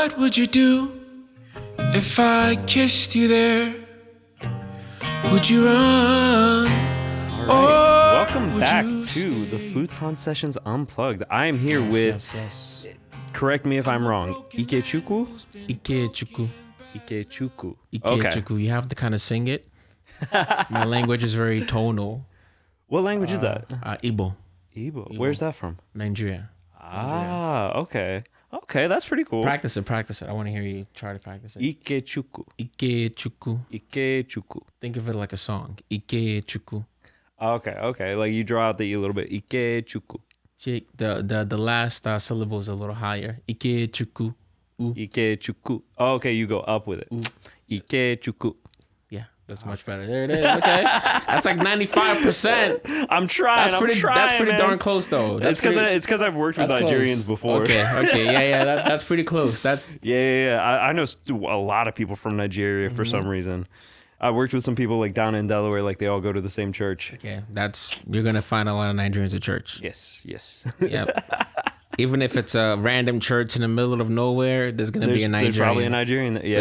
What would you do if I kissed you there? Would you run? All right. Welcome back you to the stay? Futon Sessions Unplugged. I am here with, Yes. correct me if I'm wrong, Ikechukwu? Ikechukwu. Ikechukwu. Okay. Ikechukwu. You have to kind of sing it. My language is very tonal. What language is that? Igbo, Igbo. Where's that from? Nigeria. Ah, okay. Okay, that's pretty cool. Practice it. I want to hear you try to practice it. Ikechukwu. Ikechukwu. Ikechukwu. Think of it like a song. Ikechukwu. Okay. Like you draw out the E a little bit. Ikechukwu. The last syllable is a little higher. Ikechukwu. Ikechukwu. Oh, okay, you go up with it. Ikechukwu. Yeah, that's much better. There it is. Okay, that's like 95%. I'm trying. That's pretty man. darn close though. It's because I've worked with that's Nigerians close. before. Okay. Yeah. That's pretty close. That's Yeah. I know a lot of people from Nigeria for some reason. I worked with some people like down in Delaware, like they all go to the same church. okay. You're gonna find a lot of Nigerians at church. Yes. Yep. Even if it's a random church in the middle of nowhere, there's gonna be a Nigerian. There's probably a Nigerian. Yeah.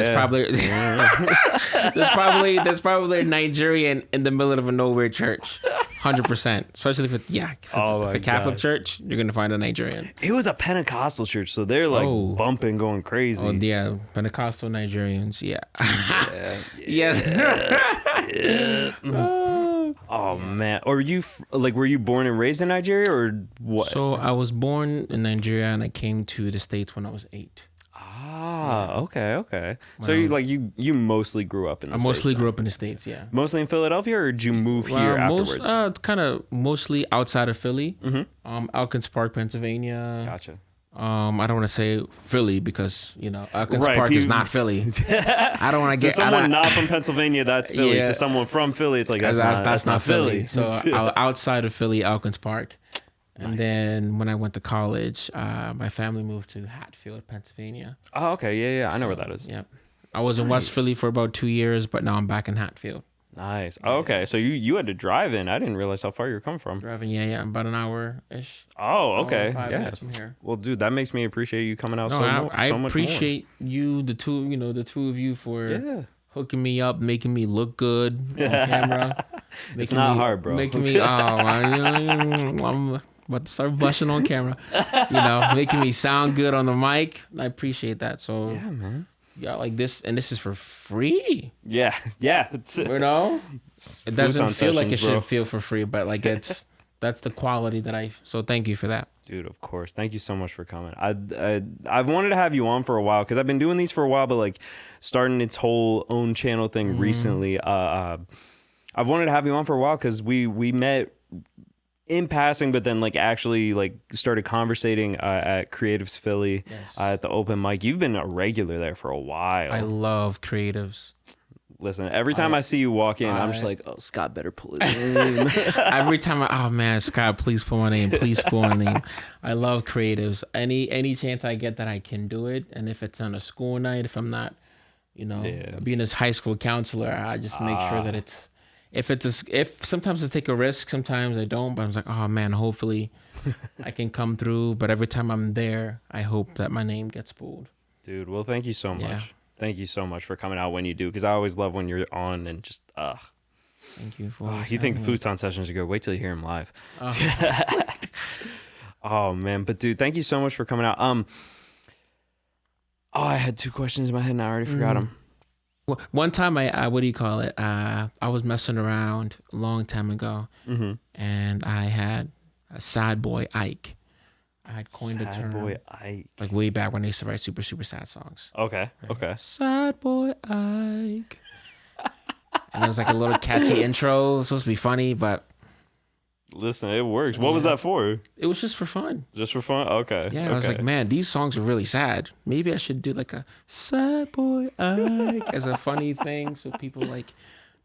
There's probably a Nigerian in the middle of a nowhere church. 100%. Especially if it's a Catholic church, you're gonna find a Nigerian. It was a Pentecostal church, so they're like bumping, going crazy. Oh yeah, Pentecostal Nigerians. Yeah. Oh man. Or were you born and raised in Nigeria or what? So I was born in Nigeria and I came to the States when I was 8. Okay. So you mostly grew up in the States? I mostly grew up in the States, yeah. Mostly in Philadelphia, or did you move here afterwards? It's kind of mostly outside of Philly. Elkins Park, Pennsylvania. Gotcha. I don't want to say Philly because Elkins Park is not Philly. I don't want to get someone not from Pennsylvania. That's Philly. Yeah. To someone from Philly, it's like that's not Philly. So outside of Philly, Elkins Park. And then when I went to college, my family moved to Hatfield, Pennsylvania. Oh, okay. Yeah. I know where that is. Yep. I was in West Philly for about 2 years, but now I'm back in Hatfield. Nice. Okay. So you had to drive in. I didn't realize how far you were coming from. Driving, yeah, about an hour-ish. Oh, okay. 5 minutes from here. Well, dude, that makes me appreciate you coming out I so much appreciate you, the two of you for hooking me up, making me look good on camera. It's not hard, bro. Making me, I'm about to start blushing on camera. Making me sound good on the mic. I appreciate that. So yeah, man. Yeah, like this, and this is for free. Yeah. It doesn't feel like it should feel for free, but like that's the quality that so thank you for that. Dude, of course. Thank you so much for coming. I've wanted to have you on for a while because I've been doing these for a while, but like starting its whole own channel thing recently. I've wanted to have you on for a while because we met in passing, but then like actually like started conversating at Creatives Philly at the open mic. You've been a regular there for a while. I love Creatives. Listen, every time I see you walk in, I'm just like, oh, Scott better pull it in. Every time oh man, Scott, please pull my name. Please pull my name. I love Creatives. Any chance I get that I can do it, and if it's on a school night, if I'm not, being this high school counselor, I just make sure that it's. If sometimes I take a risk, sometimes I don't, but I was like, oh man, hopefully I can come through. But every time I'm there, I hope that my name gets pulled. Dude, well, thank you so much. Yeah. Thank you so much for coming out when you do, because I always love when you're on and just, Thank you for you think the Futon sessions are good. Wait till you hear him live. Oh man, but dude, thank you so much for coming out. I had 2 questions in my head and I already forgot them. One time I was messing around a long time ago, and I had a sad boy Ike. I had coined a term. Sad boy Ike. Like way back when they used to write super, super sad songs. Okay. Sad boy Ike. And it was like a little catchy intro. It was supposed to be funny, but listen, it works. What was that for? It was just for fun. Just for fun? Okay. Yeah, I was like, man, these songs are really sad. Maybe I should do like a sad boy Ike as a funny thing. So people like,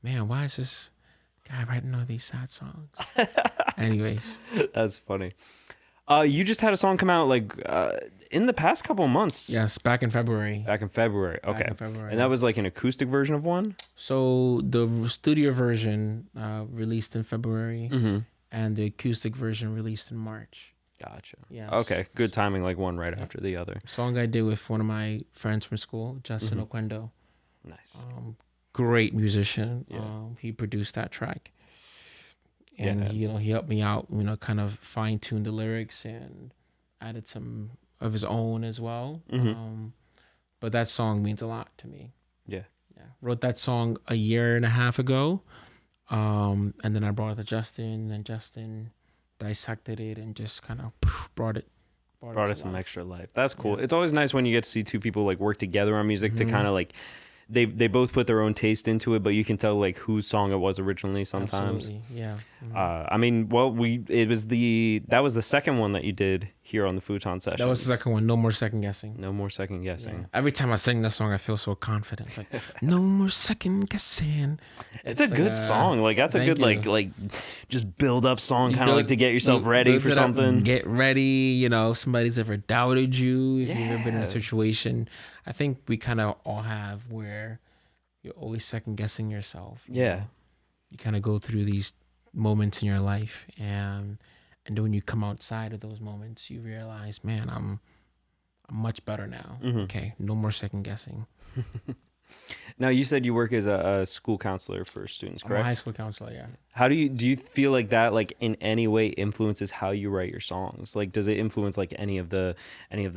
man, why is this guy writing all these sad songs? Anyways. That's funny. You just had a song come out like in the past couple of months. Yes, back in February. Okay. And that was like an acoustic version of one? So the studio version released in February. And the acoustic version released in March. Gotcha. Yeah. Okay. Good timing, like one right after the other. Song I did with one of my friends from school, Justin Oquendo. Nice. Great musician. Yeah. He produced that track. And Yeah. he helped me out, kind of fine tune the lyrics and added some of his own as well. But that song means a lot to me. Yeah. Wrote that song a year and a half ago. And then I brought it to Justin, and Justin dissected it and just kind of brought it some life. extra life. That's cool. It's always nice when you get to see two people like work together on music to kind of like they both put their own taste into it, but you can tell like whose song it was originally sometimes. Absolutely. Yeah. I mean, well, that was the second one that you did here on the Futon session. That was the second one. No more second guessing. No more second guessing. Yeah. Every time I sing that song, I feel so confident. It's like, no more second guessing. It's a good song. Like that's a good like just build up song, kind of like to get yourself ready for something. Get ready. If somebody's ever doubted you, if you've ever been in a situation, I think we kind of all have where you're always second guessing yourself. Yeah. You kind of go through these moments in your life, and then when you come outside of those moments, you realize, man, I'm much better now. Okay, no more second guessing. Now, you said you work as a school counselor for students, correct? I'm a high school counselor, yeah. How do you feel like that like in any way influences how you write your songs? Like, does it influence like any of the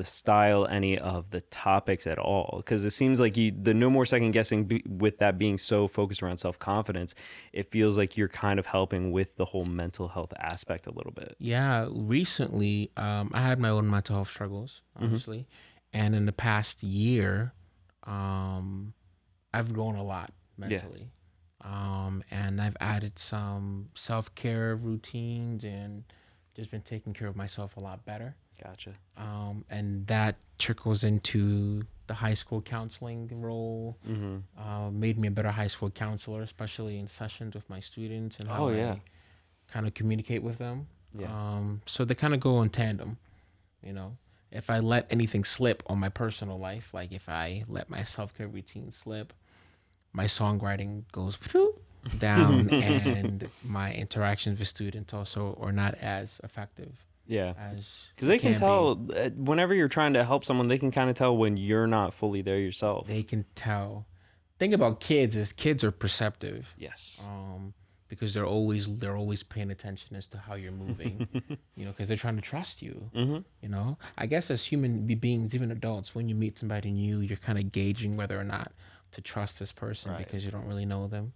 style, any of the topics at all? Because it seems like the no more second guessing with that being so focused around self-confidence, it feels like you're kind of helping with the whole mental health aspect a little bit. Yeah, recently I had my own mental health struggles, obviously, and in the past year, I've grown a lot mentally. And I've added some self-care routines and just been taking care of myself a lot better. Gotcha. And that trickles into the high school counseling role. Made me a better high school counselor, especially in sessions with my students and how I kind of communicate with them. So they kind of go in tandem, If I let anything slip on my personal life, like if I let my self-care routine slip, my songwriting goes down and my interactions with students also are not as effective. Yeah. Because they can tell whenever you're trying to help someone, they can kind of tell when you're not fully there yourself. They can tell. Thing about kids is kids are perceptive. Yes. Because they're always paying attention as to how you're moving, because they're trying to trust you. I guess as human beings, even adults, when you meet somebody new, you're kind of gauging whether or not to trust this person because you don't really know them.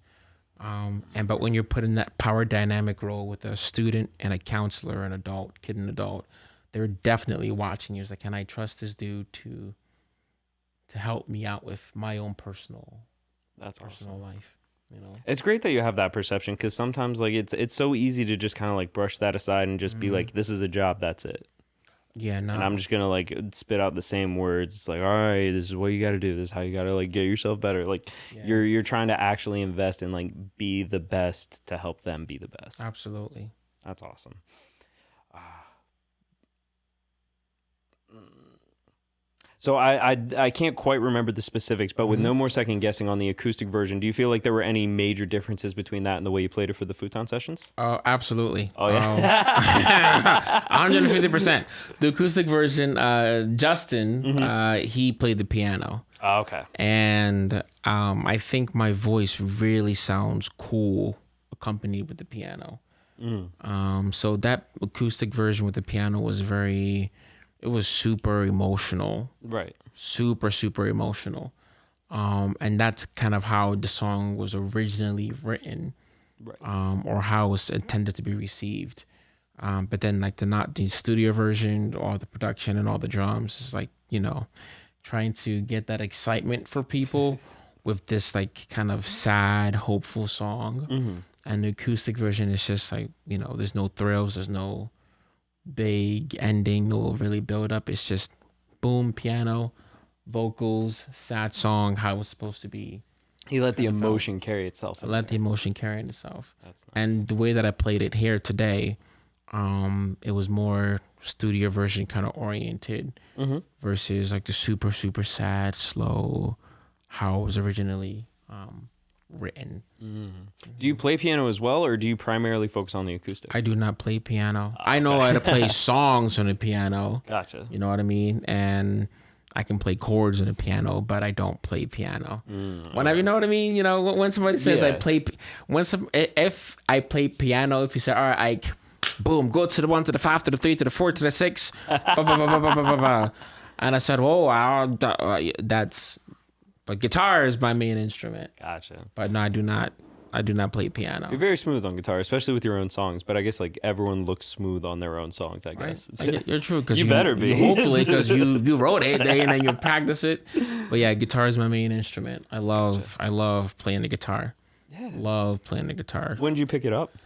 But when you're put in that power dynamic role with a student and a counselor, an adult, kid and adult, they're definitely watching you. It's like, can I trust this dude to help me out with my own personal life? It's great that you have that perception, because sometimes like it's so easy to just kind of like brush that aside and just be like, this is a job, that's it. Yeah, no. And I'm just gonna like spit out the same words. It's like, all right, this is what you got to do. This is how you got to like get yourself better. Like you're trying to actually invest and like be the best to help them be the best. Absolutely. That's awesome. So I can't quite remember the specifics, but with no more second guessing on the acoustic version, do you feel like there were any major differences between that and the way you played it for the Futon sessions? Oh, absolutely. Oh, yeah? 150%. The acoustic version, Justin, he played the piano. Oh, okay. And I think my voice really sounds cool accompanied with the piano. So that acoustic version with the piano was it was super emotional. Right. Super, super emotional. And that's kind of how the song was originally written. Right. Or how it was intended to be received. But then like the studio version, all the production and all the drums is like, trying to get that excitement for people with this like kind of sad, hopeful song. And the acoustic version is just like, there's no thrills, there's no big ending, no really build up. It's just boom, piano, vocals, sad song, how it's supposed to be. He let the emotion carry itself. The emotion carry itself. That's nice. And the way that I played it here today, it was more studio version kind of oriented versus like the super, super sad, slow, how it was originally written. Do you play piano as well, or do you primarily focus on the acoustic? I do not play piano. I know how to play songs on the piano. Gotcha. You know what I mean? And I can play chords on the piano, but I don't play piano. Whenever, you know what I mean? You know, when somebody says I play, if I play piano, if you say, all right, Ike, boom, go to the 1 to the 5 to the 3 to the 4 to the 6, and I said, oh, that's, but guitar is my main instrument. Gotcha. But no, I do not play piano. You're very smooth on guitar, especially with your own songs. But I guess like everyone looks smooth on their own songs. I guess you're true because you better be. Hopefully, because you wrote it and then you practice it. But yeah, guitar is my main instrument. I love playing the guitar. Yeah, love playing the guitar. When did you pick it up?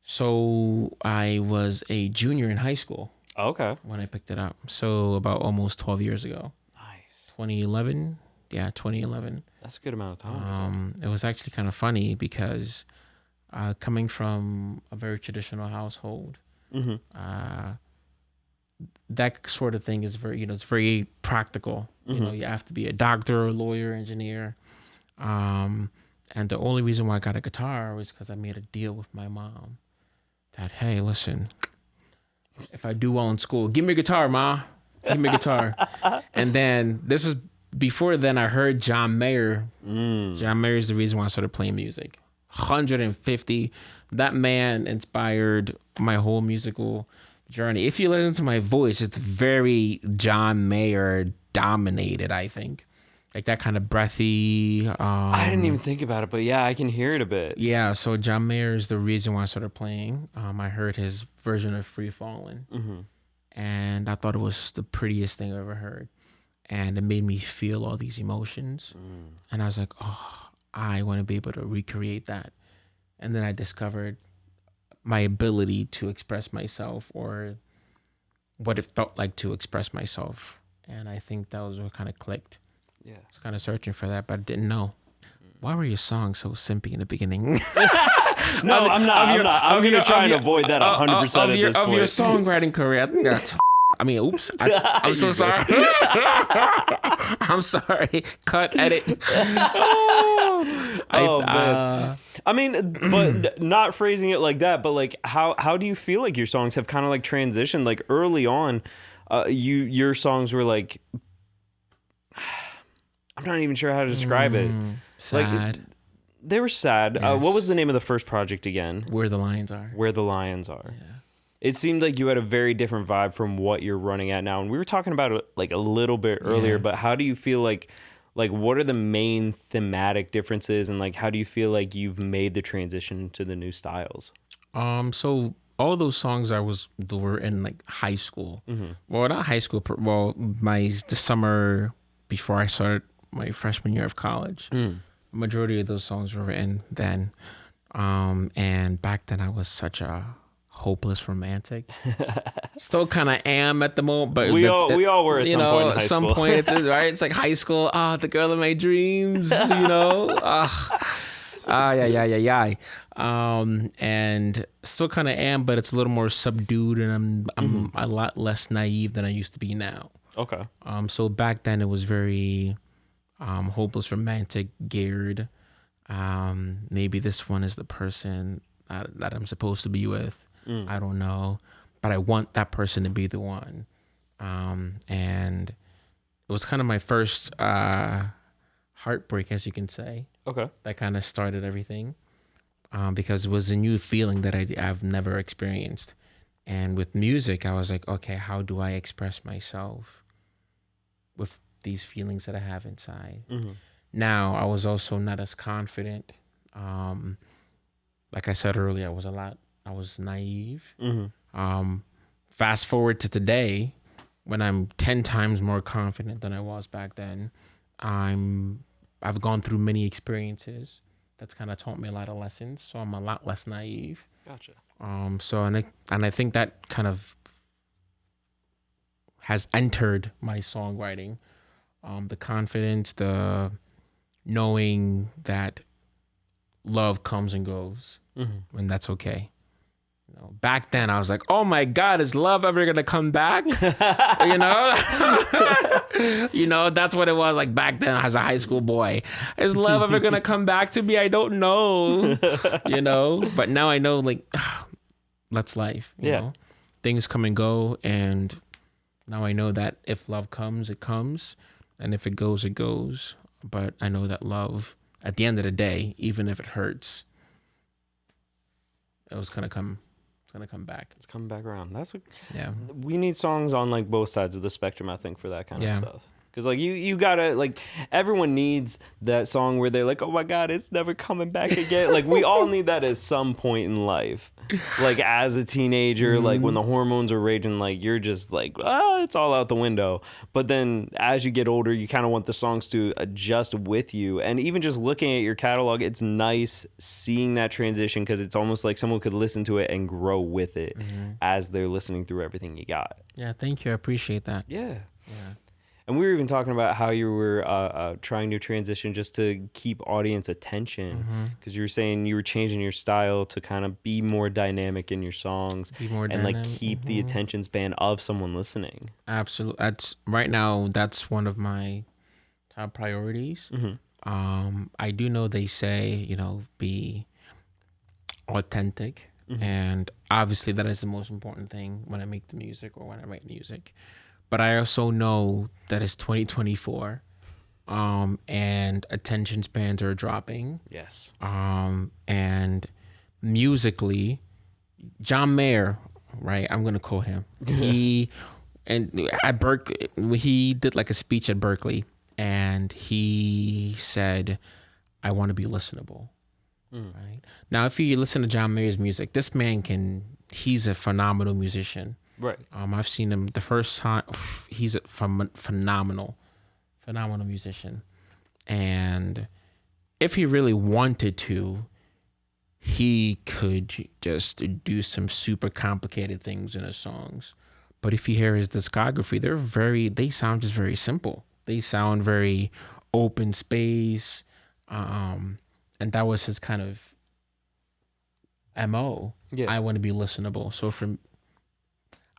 So I was a junior in high school. Okay. When I picked it up, so about almost 12 years ago. Nice. 2011. Yeah, 2011. That's a good amount of time. It was actually kind of funny because coming from a very traditional household, that sort of thing is very, it's very practical. You know, you have to be a doctor, lawyer, engineer. And the only reason why I got a guitar was because I made a deal with my mom that, hey, listen, if I do well in school, give me a guitar, Ma. Give me a guitar. And then before then, I heard John Mayer. John Mayer is the reason why I started playing music. 150. That man inspired my whole musical journey. If you listen to my voice, it's very John Mayer dominated, I think. Like that kind of breathy. I didn't even think about it, but yeah, I can hear it a bit. Yeah, so John Mayer is the reason why I started playing. I heard his version of Free Fallin'. And I thought it was the prettiest thing I ever heard. And it made me feel all these emotions. And I was like, oh, I want to be able to recreate that. And then I discovered my ability to express myself, or what it felt like to express myself. And I think that was what kind of clicked. Yeah. I was kind of searching for that, but I didn't know. Why were your songs so simpy in the beginning? No, I'm not. I'm going to try and avoid that 100% at this point. Of your songwriting career, I think that's... oops. I'm so sorry. I'm sorry. Cut, edit. Man. I mean, but not phrasing it like that, but like how do you feel like your songs have kind of like transitioned? Like early on, your songs were like, I'm not even sure how to describe it. Sad. Like, they were sad. Yes. What was the name of the first project again? Where the Lions Are. Where the Lions Are. Yeah. It seemed like you had a very different vibe from what you're running at now. And we were talking about it like a little bit earlier, but how do you feel like what are the main thematic differences, and like how do you feel like you've made the transition to the new styles? So all those songs were in like high school. Well, not high school, the summer before I started my freshman year of college. Majority of those songs were written then. And back then I was such a hopeless romantic. Still kind of am at the moment, but we all were at some point in high school. Some point it's right. It's like high school. The girl of my dreams. Yeah. And still kind of am, but it's a little more subdued, and I'm a lot less naive than I used to be now. Okay. So back then it was very hopeless romantic, geared. Maybe this one is the person that I'm supposed to be with. I don't know, but I want that person to be the one. And it was kind of my first heartbreak, as you can say. Okay. That kind of started everything, because it was a new feeling that I've never experienced. And with music, I was like, okay, how do I express myself with these feelings that I have inside? Now, I was also not as confident. Like I said earlier, I was naive. Fast forward to today, when I'm 10 times more confident than I was back then. I've gone through many experiences that's kind of taught me a lot of lessons, so I'm a lot less naive. Gotcha. And I think that kind of has entered my songwriting. The confidence, the knowing that love comes and goes, and that's okay. Back then, I was like, "Oh my God, is love ever gonna come back?" That's what it was like back then as a high school boy. Is love ever gonna come back to me? I don't know. But now I know, like, that's life. You know, things come and go, and now I know that if love comes, it comes, and if it goes, it goes. But I know that love, at the end of the day, even if it hurts, it was gonna come. It's gonna come back. It's coming back around. Yeah. We need songs on like both sides of the spectrum, I think, for that kind of stuff. Because like you gotta, like, everyone needs that song where they're like, oh my God, it's never coming back again. Like, we all need that at some point in life. Like, as a teenager, like when the hormones are raging, like you're just like, it's all out the window. But then as you get older, you kind of want the songs to adjust with you. And even just looking at your catalog, it's nice seeing that transition, because it's almost like someone could listen to it and grow with it as they're listening through everything you got. Yeah, thank you. I appreciate that. Yeah. And we were even talking about how you were trying to transition just to keep audience attention, because you were saying you were changing your style to kind of be more dynamic in your songs and like keep the attention span of someone listening. Absolutely. Right now, that's one of my top priorities. I do know they say, be authentic. And obviously that is the most important thing when I make the music or when I write music. But I also know that it's 2024, and attention spans are dropping. Yes. And musically, John Mayer, right? I'm gonna quote him. He at Berkeley, he did like a speech at Berkeley, and he said, "I want to be listenable." Right now, if you listen to John Mayer's music, this man he's a phenomenal musician. Right. I've seen him the first time. He's a phenomenal musician. And if he really wanted to, he could just do some super complicated things in his songs. But if you hear his discography, they sound just very simple. They sound very open space. And that was his kind of MO. Yeah. I want to be listenable. So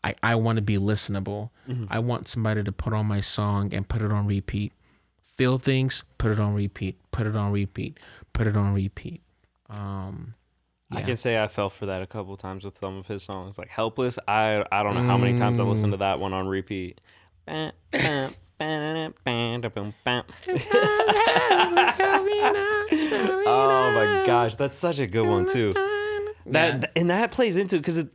I want to be listenable. I want somebody to put on my song and put it on repeat. Feel things, put it on repeat. Put it on repeat. Put it on repeat. I can say I fell for that a couple of times with some of his songs. Like Helpless, I don't know how many times I listened to that one on repeat. Oh my gosh, that's such a good one too. That plays into, because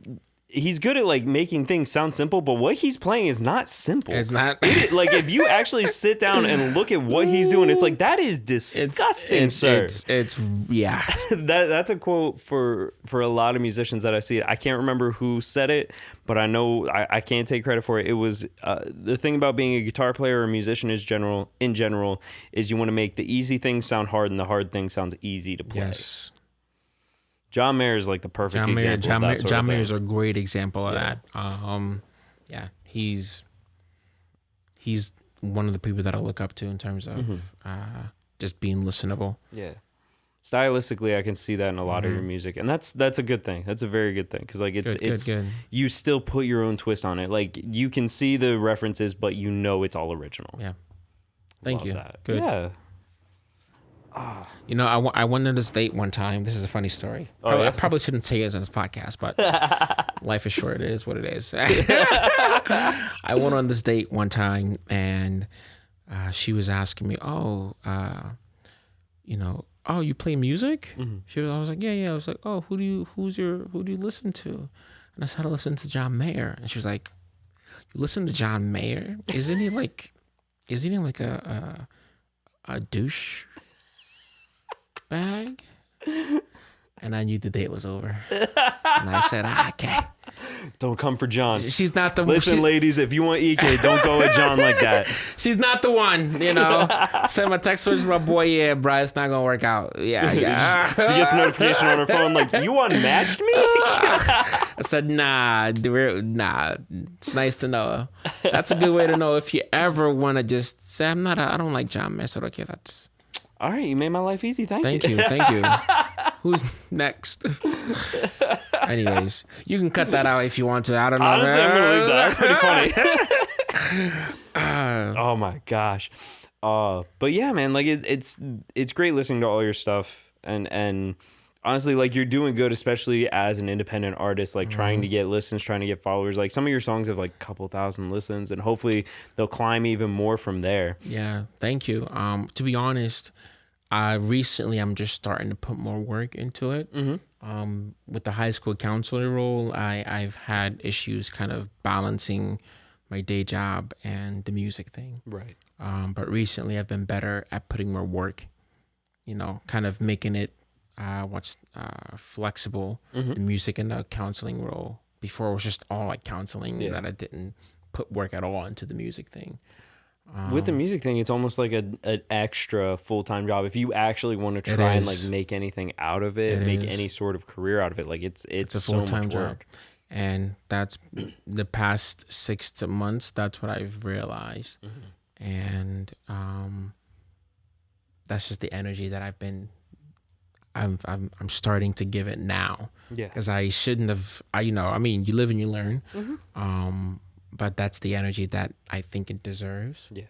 he's good at like making things sound simple, but what he's playing is not simple. It's not. Like, if you actually sit down and look at what he's doing, it's like, that is disgusting, sir. It's yeah. That's a quote for a lot of musicians that I see. I can't remember who said it, but I know I can't take credit for it. It was the thing about being a guitar player or a musician in general is you want to make the easy things sound hard and the hard things sounds easy to play. Yes. John Mayer is like the perfect example of that sort John of Mayer thing. is a great example of that. He's one of the people that I look up to in terms of just being listenable. Yeah. Stylistically, I can see that in a lot of your music, and that's a good thing. That's a very good thing, because like it's good. You still put your own twist on it. Like, you can see the references, but you know it's all original. Yeah. Thank you. That. Good. Yeah. I went on this date one time. This is a funny story. I probably shouldn't say it on this podcast, but life is short. It is what it is. I went on this date one time, and she was asking me, you play music? I was like, yeah. I was like, oh, who do you listen to? And I started listening to John Mayer, and she was like, you listen to John Mayer? Isn't he like a douche bag? And I knew the date was over. And I said, okay. Don't come for John. She's not the one. Listen, ladies, if you want EK, don't go at John like that. She's not the one, Send my text message to my boy, yeah, bro, it's not going to work out. Yeah. She gets a notification on her phone like, you unmatched me? I said, nah, it's nice to know. That's a good way to know if you ever want to just say, I don't like John Mayer. I said, okay, that's... All right, you made my life easy. Thank you. Thank you. Who's next? Anyways, you can cut that out if you want to. I don't know. Honestly, I'm gonna leave that. That's pretty funny. Oh my gosh. But yeah, man, like it's great listening to all your stuff, and honestly, like you're doing good, especially as an independent artist, like trying to get listens, trying to get followers. Like some of your songs have like a couple thousand listens, and hopefully they'll climb even more from there. Yeah, thank you. To be honest, recently I'm just starting to put more work into it. With the high school counselor role, I've had issues kind of balancing my day job and the music thing. Right. But recently I've been better at putting more work, kind of making it flexible, the music and the counseling role. Before it was just all like counseling that I didn't put work at all into the music thing. With the music thing, it's almost like an extra full-time job. If you actually want to try and like make anything out of it, make any sort of career out of it, like it's a so full-time much work. Job. And that's the past 6 months. That's what I've realized, and that's just the energy that I'm starting to give it now. Yeah, because I shouldn't have. You live and you learn. But that's the energy that I think it deserves. Yeah.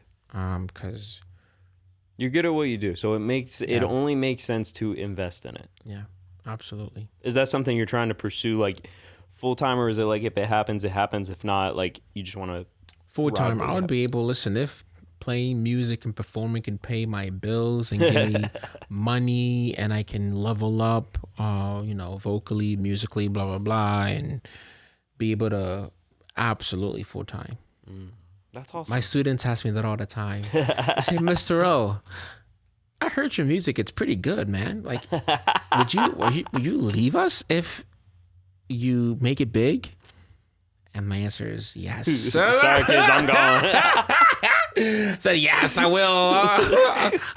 Because you're good at what you do, so it only makes sense to invest in it. Yeah, absolutely. Is that something you're trying to pursue, like full time, or is it like if it happens, it happens? If not, like you just want to full time? I would be able to listen if playing music and performing can pay my bills and give me money, and I can level up, vocally, musically, blah blah blah, and be able to. Absolutely full time. That's awesome. My students ask me that all the time. They say, Mr. O, I heard your music. It's pretty good, man. Like, would you leave us if you make it big? And my answer is yes. Sorry, kids, I'm gone. Said yes, I will.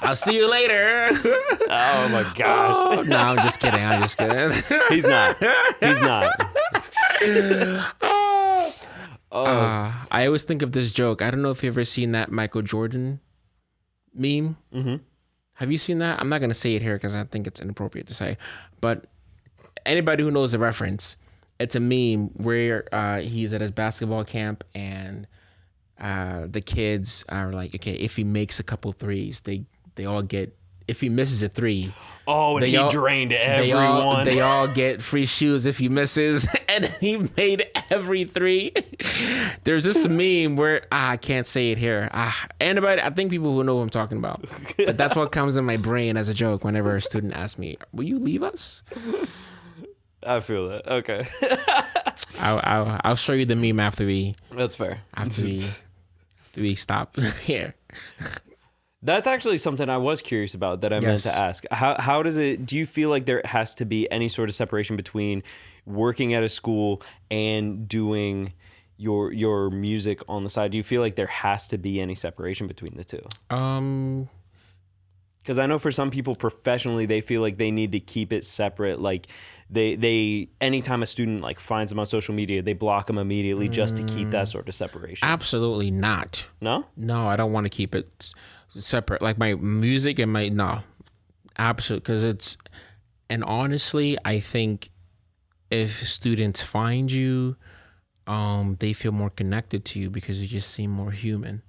I'll see you later. Oh my gosh. No, I'm just kidding. He's not. I always think of this joke. I don't know if you've ever seen that Michael Jordan meme. Have you seen that? I'm not going to say it here because I think it's inappropriate to say. But anybody who knows the reference, it's a meme where he's at his basketball camp and the kids are like, okay, if he makes a couple threes, they all get. If he misses a three, he drained everyone. They all get free shoes if he misses, and he made every three. There's this meme where I can't say it here. Anybody, I think people who know what I'm talking about, but that's what comes in my brain as a joke whenever a student asks me, "Will you leave us?" I feel that. Okay. I'll show you the meme after we. That's fair. After we stop here. That's actually something I was curious about that I meant to ask. How does it, do you feel like there has to be any sort of separation between working at a school and doing your music on the side? Do you feel like there has to be any separation between the two? Because I know for some people professionally, they feel like they need to keep it separate. Like they anytime a student like finds them on social media, they block them immediately just to keep that sort of separation. Absolutely not. No? No, I don't want to keep it separate. Like my music and no, absolutely. Because and honestly, I think if students find you, they feel more connected to you because you just seem more human.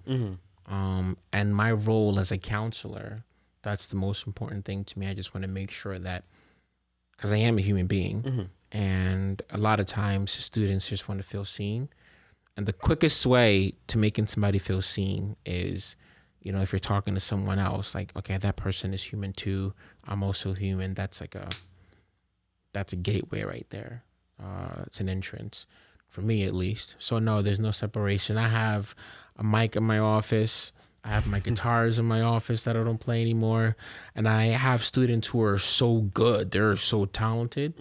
And my role as a counselor, that's the most important thing to me. I just want to make sure that, because I am a human being, and a lot of times students just want to feel seen. And the quickest way to making somebody feel seen is, if you're talking to someone else, like, okay, that person is human too. I'm also human. That's a gateway right there. It's an entrance for me, at least. So no, there's no separation. I have a mic in my office. I have my guitars in my office that I don't play anymore. And I have students who are so good. They're so talented.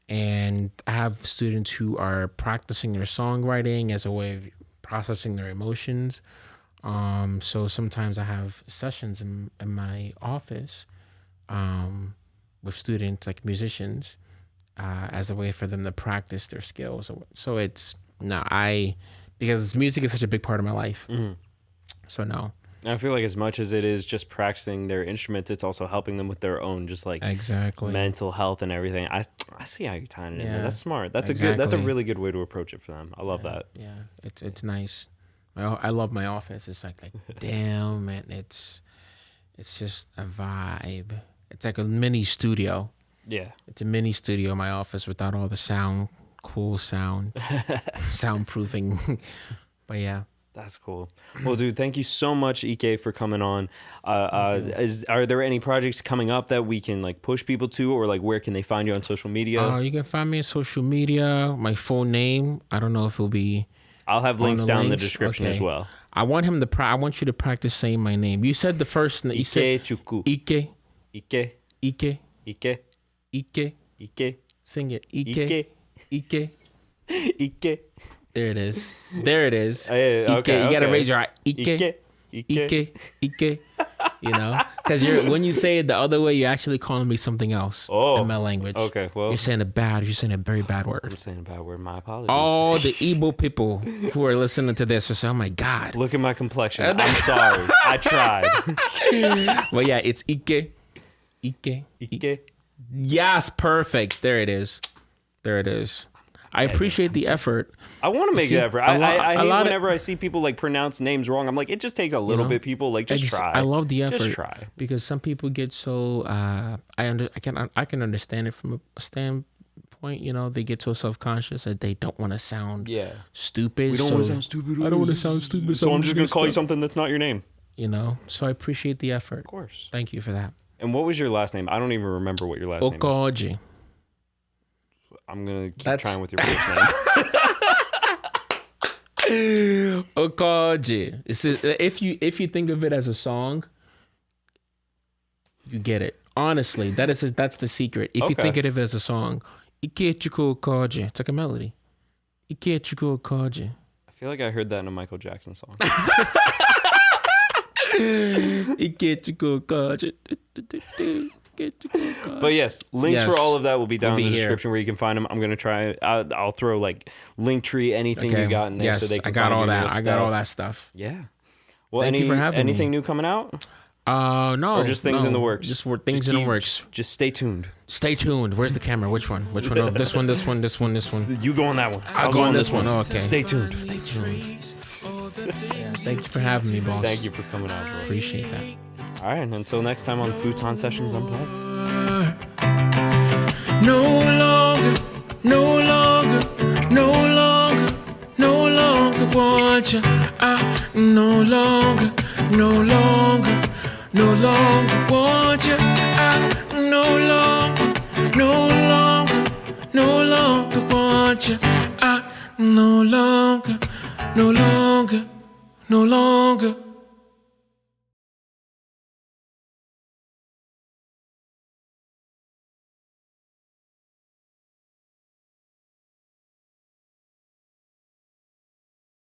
And I have students who are practicing their songwriting as a way of processing their emotions. So sometimes I have sessions in my office with students, like musicians, as a way for them to practice their skills. So because music is such a big part of my life. So no. I feel like as much as it is just practicing their instruments, it's also helping them with their own just like mental health and everything. I see how you're tying it in there. That's smart. That's that's a really good way to approach it for them. I love that. Yeah, it's nice. I love my office. It's like damn, man, it's just a vibe. It's like a mini studio. Yeah. It's a mini studio in my office without all the cool sound, soundproofing. But yeah. That's cool. Well, dude, thank you so much, Ike, for coming on. Are there any projects coming up that we can like push people to, or like where can they find you on social media? You can find me on social media. My full name. I don't know if it'll be. I'll have links down in the description as well. I want him to. I want you to practice saying my name. You said the first name. Ikechukwu. Ike. Ike. Ike. Ike. Ike. Ike. Sing it. Ike. Ike. Ike. There it is. There it is. Okay, Ike. You gotta raise your eye. Ike. Ike. Ike. You know, because when you say it the other way, you're actually calling me something else in my language. Okay, well, you're saying You're saying a very bad word. I'm saying a bad word. My apologies. All the Igbo people who are listening to this are saying, "Oh my God, look at my complexion." I'm sorry. I tried. Well, yeah, it's Ike. Ike. Ike. Yes, perfect. There it is. There it is. I appreciate the effort. I want to make the effort. I hate whenever I see people like pronounce names wrong. I'm like, it just takes a little bit. People like just try. I love the effort. Just try, because some people get so. I can understand it from a standpoint. You know, they get so self-conscious that they don't want to sound stupid. We don't want to sound stupid. I don't want to sound stupid. So I'm just gonna call you something that's not your name. You know, so I appreciate the effort. Of course. Thank you for that. And what was your last name? I don't even remember what your last name is. Okorji. I'm gonna keep trying with your first name. Okorji. If you think of it as a song, you get it. Honestly, that's the secret. If you think of it as a song, Ikechukwu Okorji. It's like a melody. Ikechukwu Okorji. I feel like I heard that in a Michael Jackson song. Ikechukwu Okorji. But yes, links for all of that will be down in the description where you can find them. I'm gonna try. I'll throw like Linktree, anything you got in there, so they can. I got all that. I got all that stuff. Yeah. Well, thank you for having anything me. New coming out? No. Or just things in the works. Just things in the works. Just stay tuned. Stay tuned. Where's the camera? Which one? Which one? Oh, this one. This one. This one. This one. You go on that one. I'll go on this one. Oh, okay. Stay tuned. Stay tuned. Thank you for having me, boss. Thank you for coming out, bro. Appreciate that. All right, and until next time on Futon Sessions Unplugged. No longer want you. I no longer want you. I no longer want you. I no longer.